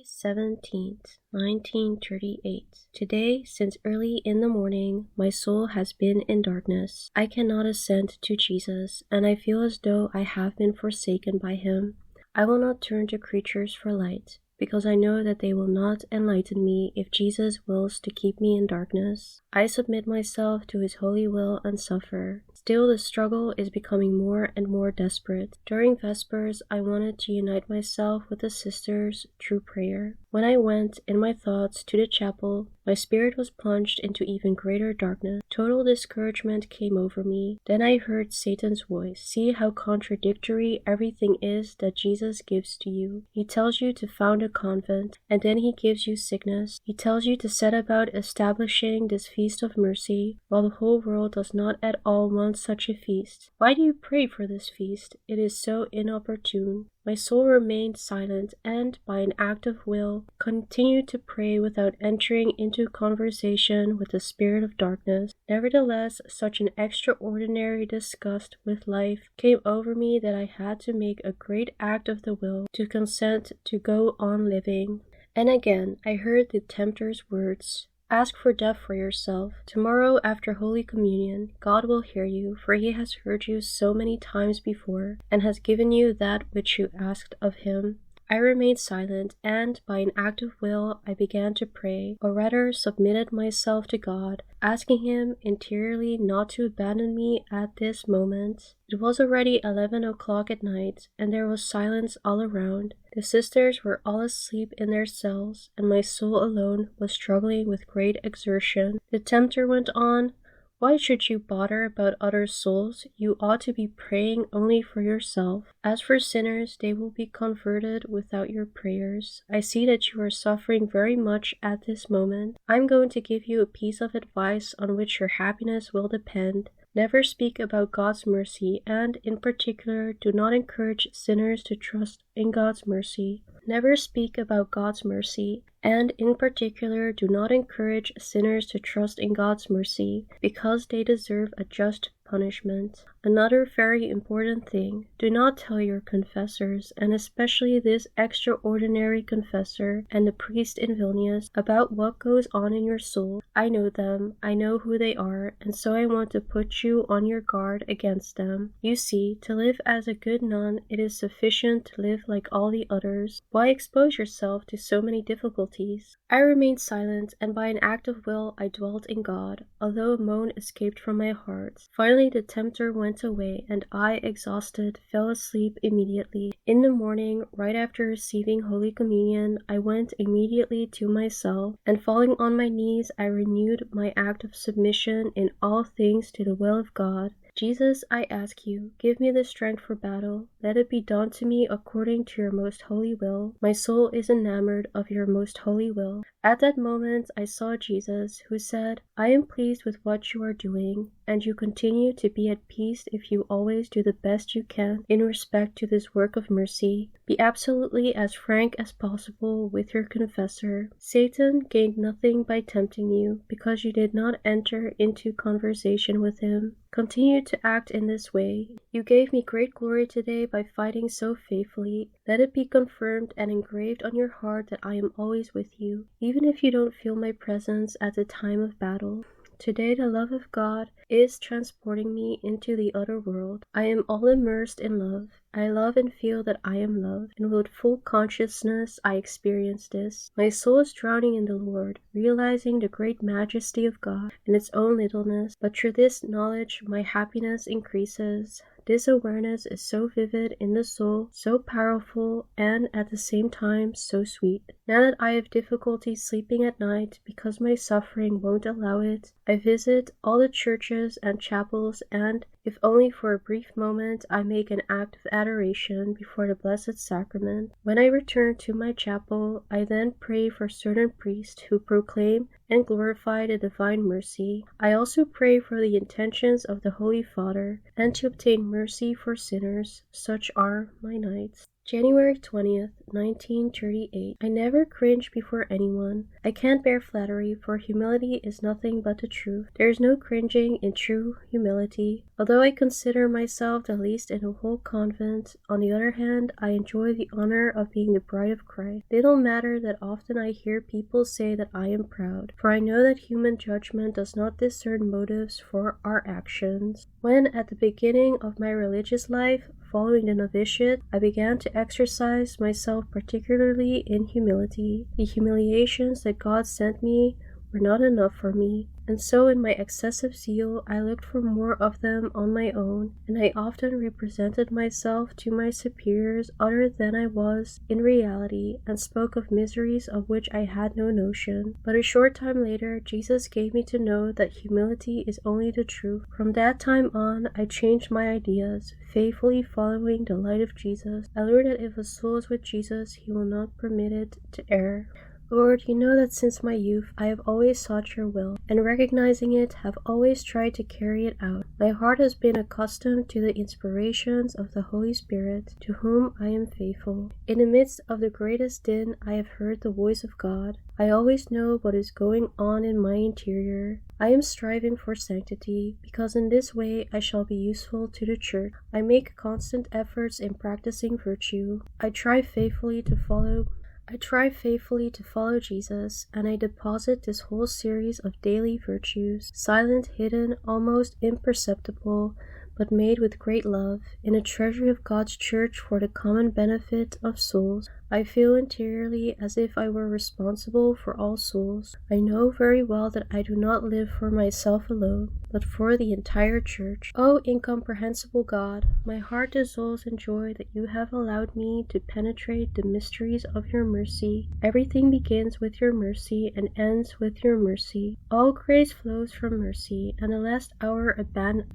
17th, 1938. Today, since early in the morning, my soul has been in darkness. I cannot ascend to Jesus, and I feel as though I have been forsaken by him. I will not turn to creatures for light, because I know that they will not enlighten me if Jesus wills to keep me in darkness. I submit myself to his holy will and suffer. Still, the struggle is becoming more and more desperate. During Vespers, I wanted to unite myself with the sisters through prayer. When I went, in my thoughts, to the chapel, my spirit was plunged into even greater darkness. Total discouragement came over me. Then I heard Satan's voice. See how contradictory everything is that Jesus gives to you. He tells you to found a convent, and then he gives you sickness. He tells you to set about establishing this feast of mercy, while the whole world does not at all want such a feast. Why do you pray for this feast? It is so inopportune. My soul remained silent and, by an act of will, continued to pray without entering into conversation with the spirit of darkness. Nevertheless, such an extraordinary disgust with life came over me that I had to make a great act of the will to consent to go on living. And again I heard the tempter's words. Ask for death for yourself. Tomorrow after Holy Communion, God will hear you, for he has heard you so many times before, and has given you that which you asked of him. I remained silent, and by an act of will I began to pray, or rather submitted myself to God, asking him interiorly not to abandon me at this moment. It was already 11 o'clock at night, and there was silence all around. The sisters were all asleep in their cells, and my soul alone was struggling with great exertion. The tempter went on, "Why should you bother about other souls? You ought to be praying only for yourself. As for sinners, they will be converted without your prayers. I see that you are suffering very much at this moment. I'm going to give you a piece of advice on which your happiness will depend. Never speak about God's mercy, and, in particular, do not encourage sinners to trust in God's mercy. Never speak about God's mercy, and, in particular, do not encourage sinners to trust in God's mercy, because they deserve a just punishment. Another very important thing, do not tell your confessors, and especially this extraordinary confessor and the priest in Vilnius, about what goes on in your soul. I know them, I know who they are, and so I want to put you on your guard against them. You see, to live as a good nun, it is sufficient to live like all the others. Why expose yourself to so many difficulties?" I remained silent, and by an act of will I dwelt in God, although a moan escaped from my heart. Finally the tempter went away, and I, exhausted, fell asleep immediately. In the morning, right after receiving Holy Communion, I went immediately to my cell, and falling on my knees, I renewed my act of submission in all things to the will of God. Jesus, I ask you, give me the strength for battle. Let it be done to me according to your most holy will. My soul is enamored of your most holy will. At that moment I saw Jesus, who said, I am pleased with what you are doing, and you continue to be at peace if you always do the best you can in respect to this work of mercy. Be absolutely as frank as possible with your confessor. Satan gained nothing by tempting you, because you did not enter into conversation with him. Continue to act in this way. You gave me great glory today by fighting so faithfully. Let it be confirmed and engraved on your heart that I am always with you, even if you don't feel my presence at the time of battle. Today the love of God is transporting me into the other world. I am all immersed in love. I love and feel that I am loved, and with full consciousness I experience this. My soul is drowning in the Lord, realizing the great majesty of God and its own littleness, but through this knowledge my happiness increases. This awareness is so vivid in the soul, so powerful, and at the same time so sweet. Now that I have difficulty sleeping at night because my suffering won't allow it, I visit all the churches and chapels, and, if only for a brief moment, I make an act of adoration before the Blessed Sacrament. When I return to my chapel, I then pray for certain priests who proclaim and glorify the Divine Mercy. I also pray for the intentions of the Holy Father, and to obtain mercy for sinners. Such are my nights. January 20th, 1938. I never cringe before anyone. I can't bear flattery, for humility is nothing but the truth. There is no cringing in true humility. Although I consider myself the least in the whole convent, on the other hand, I enjoy the honor of being the bride of Christ. Little matter that often I hear people say that I am proud, for I know that human judgment does not discern motives for our actions. When, at the beginning of my religious life, following the novitiate, I began to exercise myself particularly in humility. The humiliations that God sent me were not enough for me, and so in my excessive zeal I looked for more of them on my own, and I often represented myself to my superiors other than I was in reality, and spoke of miseries of which I had no notion. But a short time later Jesus gave me to know that humility is only the truth. From that time on I changed my ideas, faithfully following the light of Jesus. I learned that if a soul is with Jesus, he will not permit it to err. Lord, you know that since my youth I have always sought your will, and recognizing it, have always tried to carry it out. My heart has been accustomed to the inspirations of the Holy Spirit, to whom I am faithful. In the midst of the greatest din I have heard the voice of God. I always know what is going on in my interior. I am striving for sanctity, because in this way I shall be useful to the Church. I make constant efforts in practicing virtue. I try faithfully to follow Jesus, and I deposit this whole series of daily virtues, silent, hidden, almost imperceptible, but made with great love, in a treasury of God's Church for the common benefit of souls. I feel interiorly as if I were responsible for all souls. I know very well that I do not live for myself alone, but for the entire Church. O incomprehensible God, my heart dissolves in joy that you have allowed me to penetrate the mysteries of your mercy. Everything begins with your mercy and ends with your mercy. All grace flows from mercy, and the last hour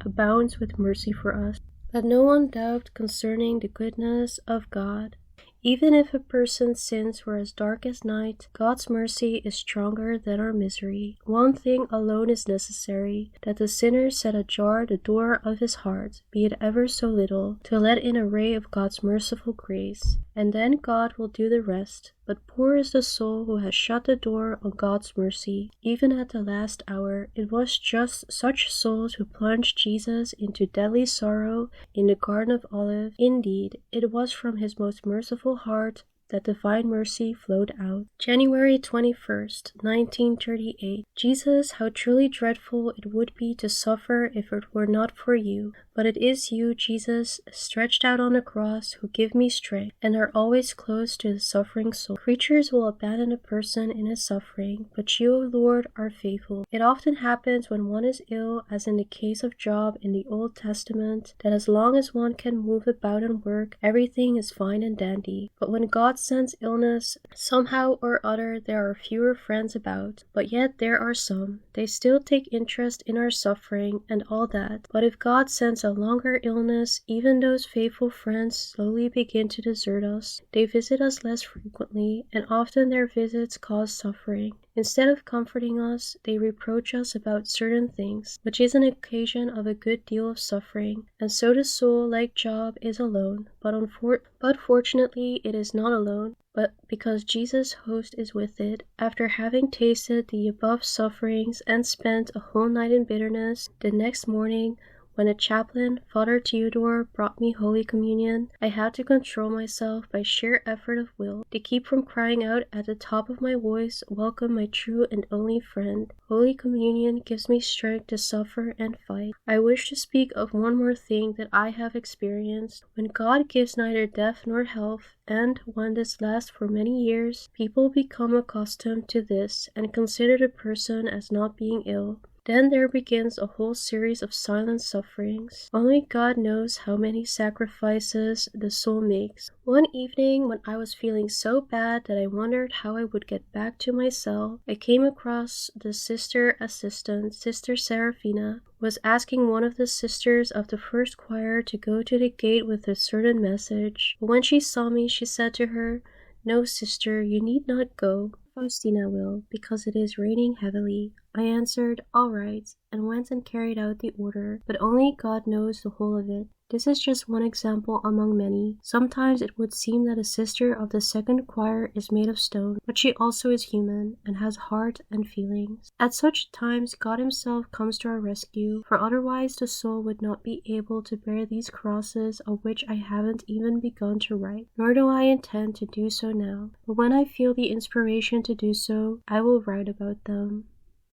abounds with mercy for us. Let no one doubt concerning the goodness of God. Even if a person's sins were as dark as night, God's mercy is stronger than our misery. One thing alone is necessary, that the sinner set ajar the door of his heart, be it ever so little, to let in a ray of God's merciful grace, and then God will do the rest. But poor is the soul who has shut the door on God's mercy. Even at the last hour, it was just such souls who plunged Jesus into deadly sorrow in the Garden of Olives. Indeed, it was from his most merciful heart that divine mercy flowed out. January 21st, 1938. Jesus, how truly dreadful it would be to suffer if it were not for you. But it is you, Jesus, stretched out on the cross, who give me strength, and are always close to the suffering soul. Creatures will abandon a person in his suffering, but you, O Lord, are faithful. It often happens when one is ill, as in the case of Job in the Old Testament, that as long as one can move about and work, everything is fine and dandy. But when God sends illness, somehow or other there are fewer friends about, but yet there are some. They still take interest in our suffering and all that. But if God sends a longer illness, even those faithful friends slowly begin to desert us. They visit us less frequently, and often their visits cause suffering. Instead of comforting us, they reproach us about certain things, which is an occasion of a good deal of suffering, and so the soul, like Job, is alone. But fortunately it is not alone, but because Jesus' host is with it. After having tasted the above sufferings and spent a whole night in bitterness, the next morning, when a chaplain, Father Theodore, brought me Holy Communion, I had to control myself by sheer effort of will, to keep from crying out at the top of my voice, "Welcome, my true and only friend." Holy Communion gives me strength to suffer and fight. I wish to speak of one more thing that I have experienced. When God gives neither death nor health, and when this lasts for many years, people become accustomed to this, and consider the person as not being ill. Then there begins a whole series of silent sufferings. Only God knows how many sacrifices the soul makes. One evening, when I was feeling so bad that I wondered how I would get back to my cell, I came across the sister assistant, Sister Seraphina, was asking one of the sisters of the first choir to go to the gate with a certain message. But when she saw me, she said to her, "No, sister, you need not go. Faustina will, because it is raining heavily." I answered, "All right," and went and carried out the order, but only God knows the whole of it. This is just one example among many. Sometimes it would seem that a sister of the second choir is made of stone, but she also is human and has heart and feelings. At such times, God Himself comes to our rescue, for otherwise the soul would not be able to bear these crosses of which I haven't even begun to write, nor do I intend to do so now. But when I feel the inspiration to do so, I will write about them.